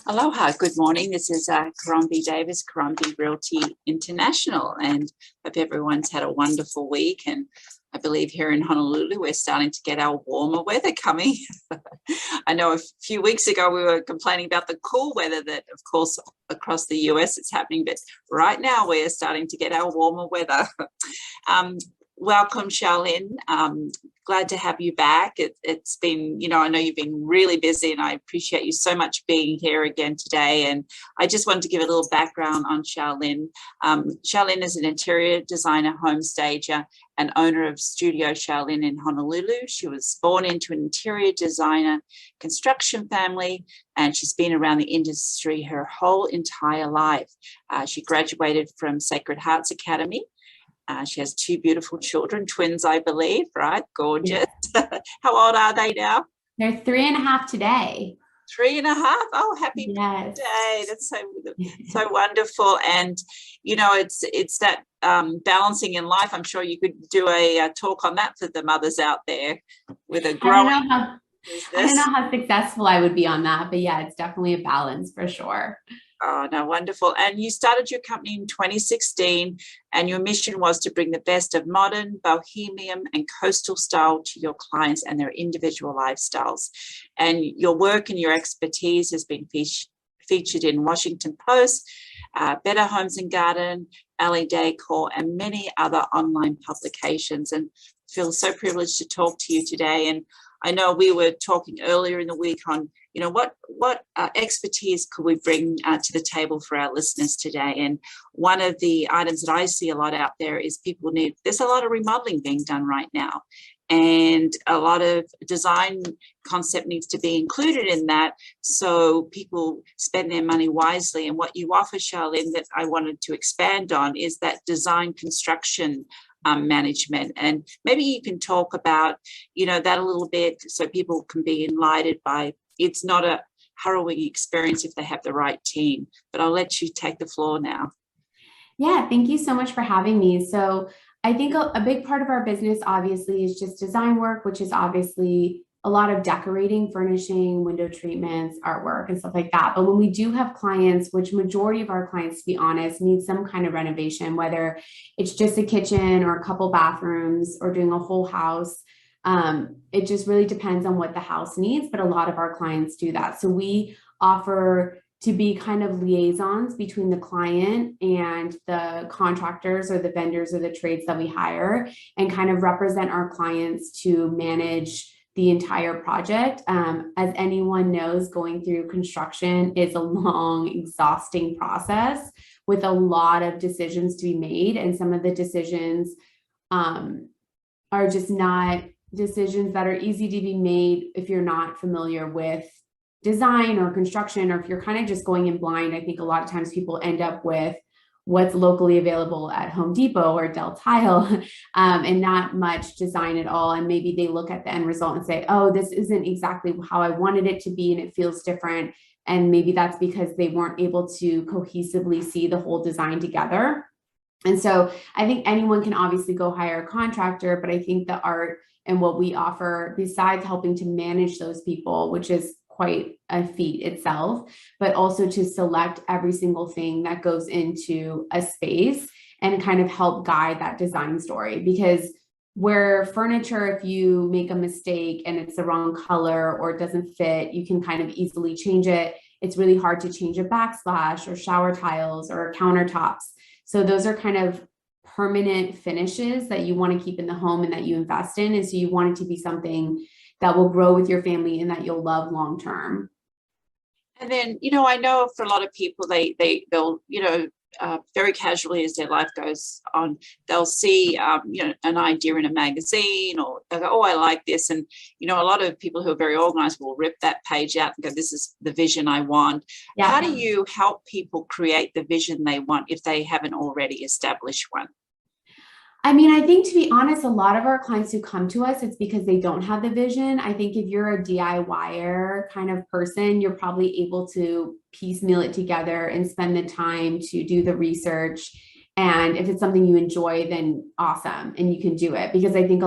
Aloha, good morning. This is Caron Davis, Caron Realty International, and hope everyone's had a wonderful week. And I believe here in Honolulu, we're starting to get our warmer weather coming. I know a few weeks ago we were complaining about the cool weather that, of course, across the US it's happening, but right now we're starting to get our warmer weather. Welcome, Shaolin. Glad to have you back. It's been, I know you've been really busy, and I appreciate you so much being here again today. And I just wanted to give a little background on Shaolin. Shaolin is an interior designer, home stager, and owner of Studio Shaolin in Honolulu. She was born into an interior designer construction family, and she's been around the industry her whole entire life. She graduated from Sacred Hearts Academy. She has two beautiful children, twins, I believe, right? Gorgeous. Yeah. How old are they now? They're 3.5 today. 3.5. Oh, happy birthday. That's so wonderful. And, it's that balancing in life. I'm sure you could do a talk on that for the mothers out there with a growing business. I don't know how successful I would be on that, but yeah, it's definitely a balance for sure. Oh, no, wonderful. And you started your company in 2016, and your mission was to bring the best of modern, bohemian, and coastal style to your clients and their individual lifestyles. And your work and your expertise has been featured in Washington Post, Better Homes and Garden, Alley Decor, and many other online publications. And I feel so privileged to talk to you today. And I know we were talking earlier in the week on, what expertise could we bring to the table for our listeners today? And one of the items that I see a lot out there is there's a lot of remodeling being done right now. And a lot of design concept needs to be included in that, so people spend their money wisely. And what you offer, Shaolin, that I wanted to expand on is that design construction management. And maybe you can talk about, that a little bit so people can be enlightened by it's not a harrowing experience if they have the right team. But I'll let you take the floor now. Yeah, thank you so much for having me. So I think a big part of our business, obviously, is just design work, which is obviously a lot of decorating, furnishing, window treatments, artwork, and stuff like that. But when we do have clients, which majority of our clients, to be honest, need some kind of renovation, whether it's just a kitchen or a couple bathrooms or doing a whole house, it just really depends on what the house needs. But a lot of our clients do that. So we offer to be kind of liaisons between the client and the contractors or the vendors or the trades that we hire, and kind of represent our clients to manage the entire project. As anyone knows, going through construction is a long, exhausting process with a lot of decisions to be made. And some of the decisions are just not decisions that are easy to be made if you're not familiar with design or construction, or if you're kind of just going in blind. I think a lot of times people end up with what's locally available at Home Depot or Del Tile, and not much design at all. And maybe they look at the end result and say, oh, this isn't exactly how I wanted it to be, and it feels different. And maybe that's because they weren't able to cohesively see the whole design together. And so I think anyone can obviously go hire a contractor, but I think the art and what we offer, besides helping to manage those people, which is quite a feat itself, but also to select every single thing that goes into a space and kind of help guide that design story. Because where furniture, if you make a mistake and it's the wrong color or it doesn't fit, you can kind of easily change it. It's really hard to change a backsplash or shower tiles or countertops. So those are kind of permanent finishes that you want to keep in the home and that you invest in. And so you want it to be something that will grow with your family and that you'll love long term. And then, I know for a lot of people, they'll very casually as their life goes on, they'll see an idea in a magazine, or they'll go, oh, I like this. And a lot of people who are very organized will rip that page out and go, this is the vision I want. Yeah. How do you help people create the vision they want if they haven't already established one? I mean, I think, to be honest, a lot of our clients who come to us, it's because they don't have the vision. I think if you're a DIYer kind of person, you're probably able to piecemeal it together and spend the time to do the research. And if it's something you enjoy, then awesome. And you can do it, because I think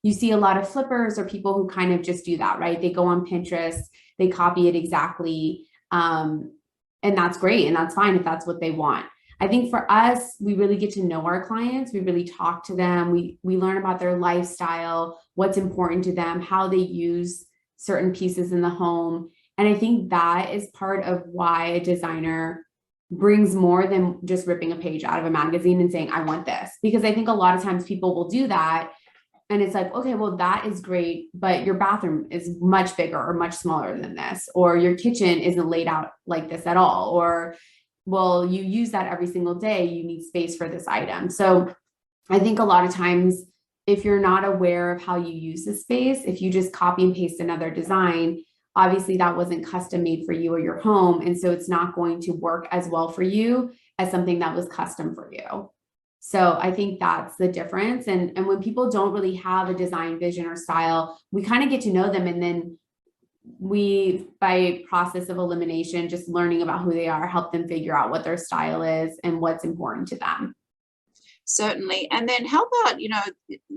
you see a lot of flippers or people who kind of just do that, right? They go on Pinterest, they copy it exactly. And that's great. And that's fine if that's what they want. I think for us, we really get to know our clients. We really talk to them. We learn about their lifestyle, what's important to them, how they use certain pieces in the home. And I think that is part of why a designer brings more than just ripping a page out of a magazine and saying, I want this. Because I think a lot of times people will do that. And it's like, okay, well, that is great, but your bathroom is much bigger or much smaller than this, or your kitchen isn't laid out like this at all, or, well, you use that every single day, you need space for this item. So I think a lot of times, if you're not aware of how you use the space, if you just copy and paste another design, obviously that wasn't custom made for you or your home. And so it's not going to work as well for you as something that was custom for you. So I think that's the difference. And when people don't really have a design vision or style, we kind of get to know them. And then we, by process of elimination, just learning about who they are, help them figure out what their style is and what's important to them. Certainly. And then how about,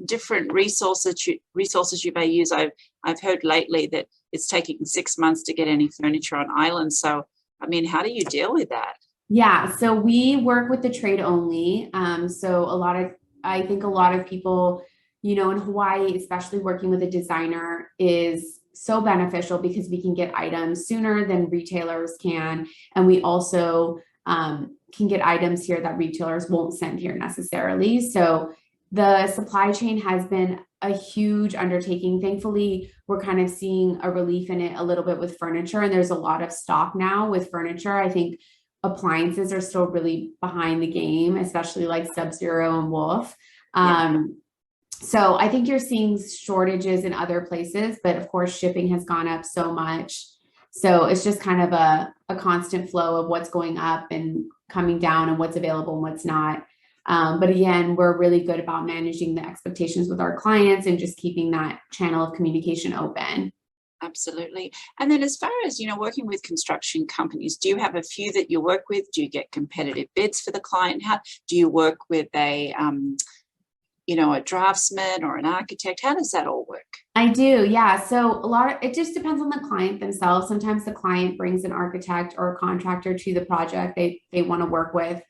different resources you may use? I've heard lately that it's taking 6 months to get any furniture on island. So, I mean, how do you deal with that? Yeah, so we work with the trade only. So I think a lot of people, in Hawaii, especially working with a designer is so beneficial because we can get items sooner than retailers can. And we also can get items here that retailers won't send here necessarily. So the supply chain has been a huge undertaking. Thankfully, we're kind of seeing a relief in it a little bit with furniture, and there's a lot of stock now with furniture. I think appliances are still really behind the game, especially like Sub-Zero and Wolf. So I think you're seeing shortages in other places, but of course, shipping has gone up so much. So it's just kind of a constant flow of what's going up and coming down and what's available and what's not. But again, we're really good about managing the expectations with our clients and just keeping that channel of communication open. Absolutely. And then as far as, working with construction companies, do you have a few that you work with? Do you get competitive bids for the client? How do you work with a draftsman or an architect? How does that all work? I do. Yeah. So it just depends on the client themselves. Sometimes the client brings an architect or a contractor to the project they want to work with.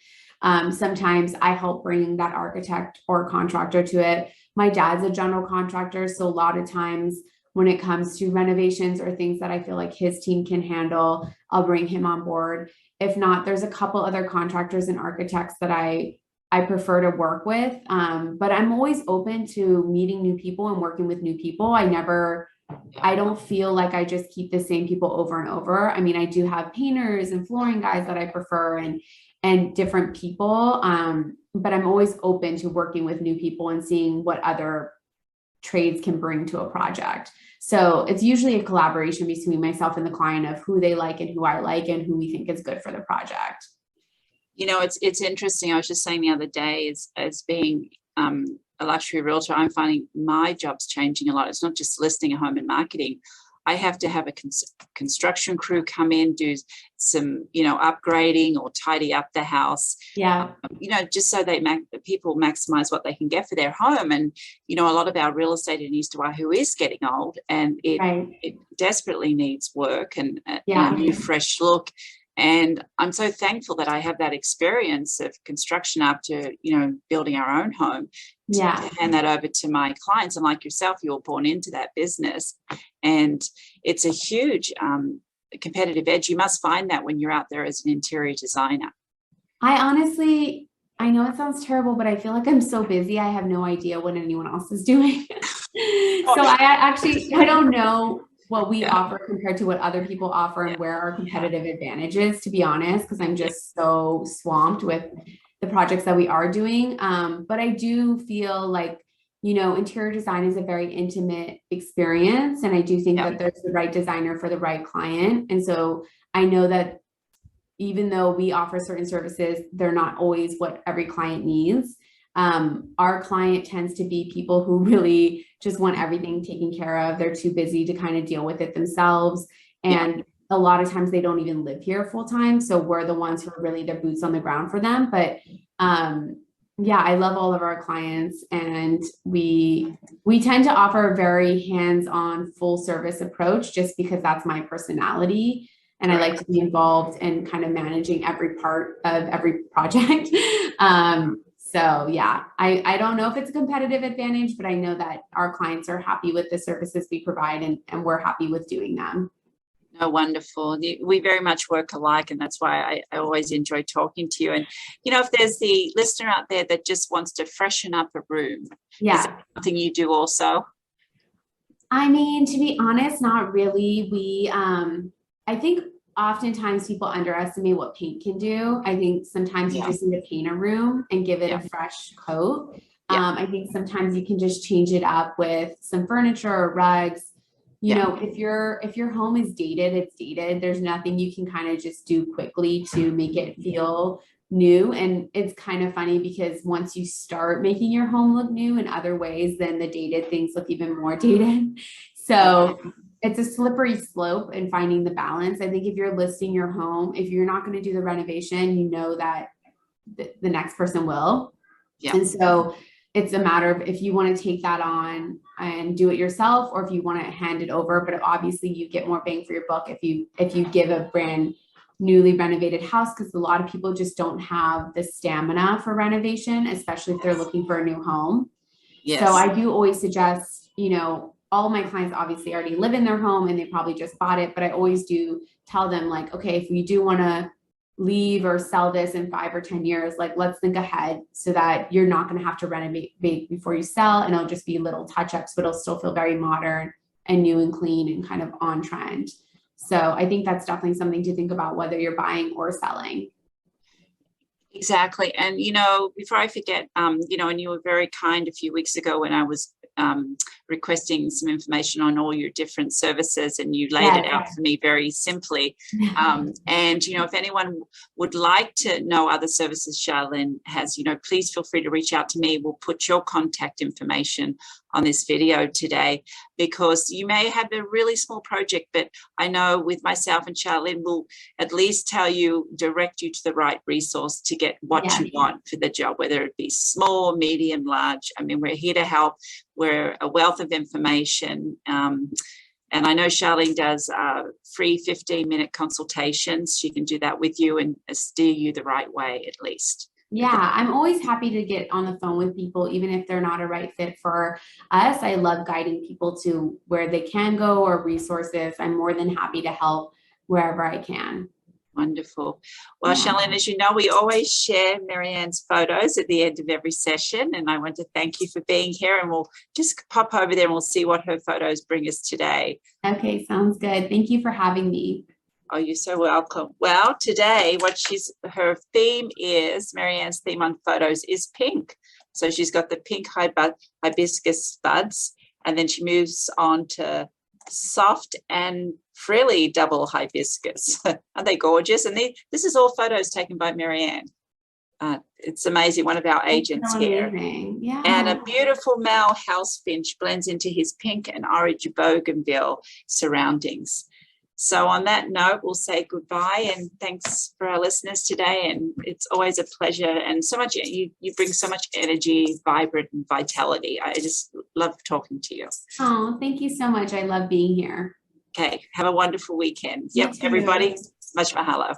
Sometimes I help bring that architect or contractor to it. My dad's a general contractor. So a lot of times when it comes to renovations or things that I feel like his team can handle, I'll bring him on board. If not, there's a couple other contractors and architects that I prefer to work with. But I'm always open to meeting new people and working with new people. I don't feel like I just keep the same people over and over. I mean, I do have painters and flooring guys that I prefer and different people. But I'm always open to working with new people and seeing what other trades can bring to a project. So it's usually a collaboration between myself and the client of who they like and who I like and who we think is good for the project. It's interesting. I was just saying the other day, as being a luxury realtor, I'm finding my job's changing a lot. It's not just listing a home and marketing. I have to have a construction crew come in, do some, upgrading or tidy up the house. Yeah. Just so people maximize what they can get for their home. And, a lot of our real estate in East Oahu is getting old, and it desperately needs work and a new fresh look. And I'm so thankful that I have that experience of construction after, building our own home to hand that over to my clients. And like yourself, you were born into that business. And it's a huge competitive edge. You must find that when you're out there as an interior designer. I know it sounds terrible, but I feel like I'm so busy. I have no idea what anyone else is doing. So I don't know what we offer compared to what other people offer and where our competitive advantage is, to be honest, because I'm just so swamped with the projects that we are doing. But I do feel like, interior design is a very intimate experience. And I do think that there's the right designer for the right client. And so I know that even though we offer certain services, they're not always what every client needs. Our client tends to be people who really just want everything taken care of. They're too busy to kind of deal with it themselves. And a lot of times they don't even live here full time. So we're the ones who are really the boots on the ground for them. But I love all of our clients, and we tend to offer a very hands-on full service approach just because that's my personality. And I like to be involved in kind of managing every part of every project. So yeah, I don't know if it's a competitive advantage, but I know that our clients are happy with the services we provide, and we're happy with doing them. Oh, wonderful. We very much work alike, and that's why I always enjoy talking to you. And, if there's the listener out there that just wants to freshen up a room, is that something you do also? I mean, to be honest, not really. I think oftentimes people underestimate what paint can do. I think sometimes you just need to paint a room and give it a fresh coat. I think sometimes you can just change it up with some furniture or rugs. If your home is dated, it's dated. There's nothing you can kind of just do quickly to make it feel new. And it's kind of funny because once you start making your home look new in other ways, then the dated things look even more dated. So it's a slippery slope in finding the balance. I think if you're listing your home, if you're not going to do the renovation, you know that the next person will. And so it's a matter of if you want to take that on and do it yourself, or if you want to hand it over. But obviously you get more bang for your buck if you give a brand newly renovated house, because a lot of people just don't have the stamina for renovation, especially if they're looking for a new home. So I do always suggest, all my clients obviously already live in their home and they probably just bought it, but I always do tell them, like, okay, if you do want to leave or sell this in 5 or 10 years, like, let's think ahead so that you're not going to have to renovate before you sell, and it'll just be little touch-ups, but it'll still feel very modern and new and clean and kind of on trend. So I think that's definitely something to think about, whether you're buying or selling. Exactly. And, before I forget, and you were very kind a few weeks ago when I was requesting some information on all your different services, and you laid it out for me very simply. And, if anyone would like to know other services Shaolin has, please feel free to reach out to me. We'll put your contact information on this video today, because you may have a really small project, but I know with myself and Shaolin, we'll at least direct you to the right resource to get what you want for the job, whether it be small, medium, large. I mean, we're here to help. We're a wealth of information. And I know Shaolin does free 15-minute consultations. She can do that with you and steer you the right way, at least. Yeah, I'm always happy to get on the phone with people, even if they're not a right fit for us. I love guiding people to where they can go or resources. I'm more than happy to help wherever I can. Wonderful. Well, Shaolin, as you know, we always share Marianne's photos at the end of every session, and I want to thank you for being here, and we'll just pop over there and we'll see what her photos bring us today. Okay, sounds good. Thank you for having me. Oh, you're so welcome. Well, today her theme is, Marianne's theme on photos is pink. So she's got the pink hibiscus buds, and then she moves on to soft and frilly double hibiscus. Aren't they gorgeous? And this is all photos taken by Marianne. It's amazing. One of our agents here. Yeah. And a beautiful male house finch blends into his pink and orange bougainville surroundings. So on that note, we'll say goodbye, and thanks for our listeners today. And it's always a pleasure, and so much, you bring so much energy, vibrant and vitality. I just love talking to you. Oh, thank you so much. I love being here. Okay. Have a wonderful weekend. Yep. Everybody, much mahalo.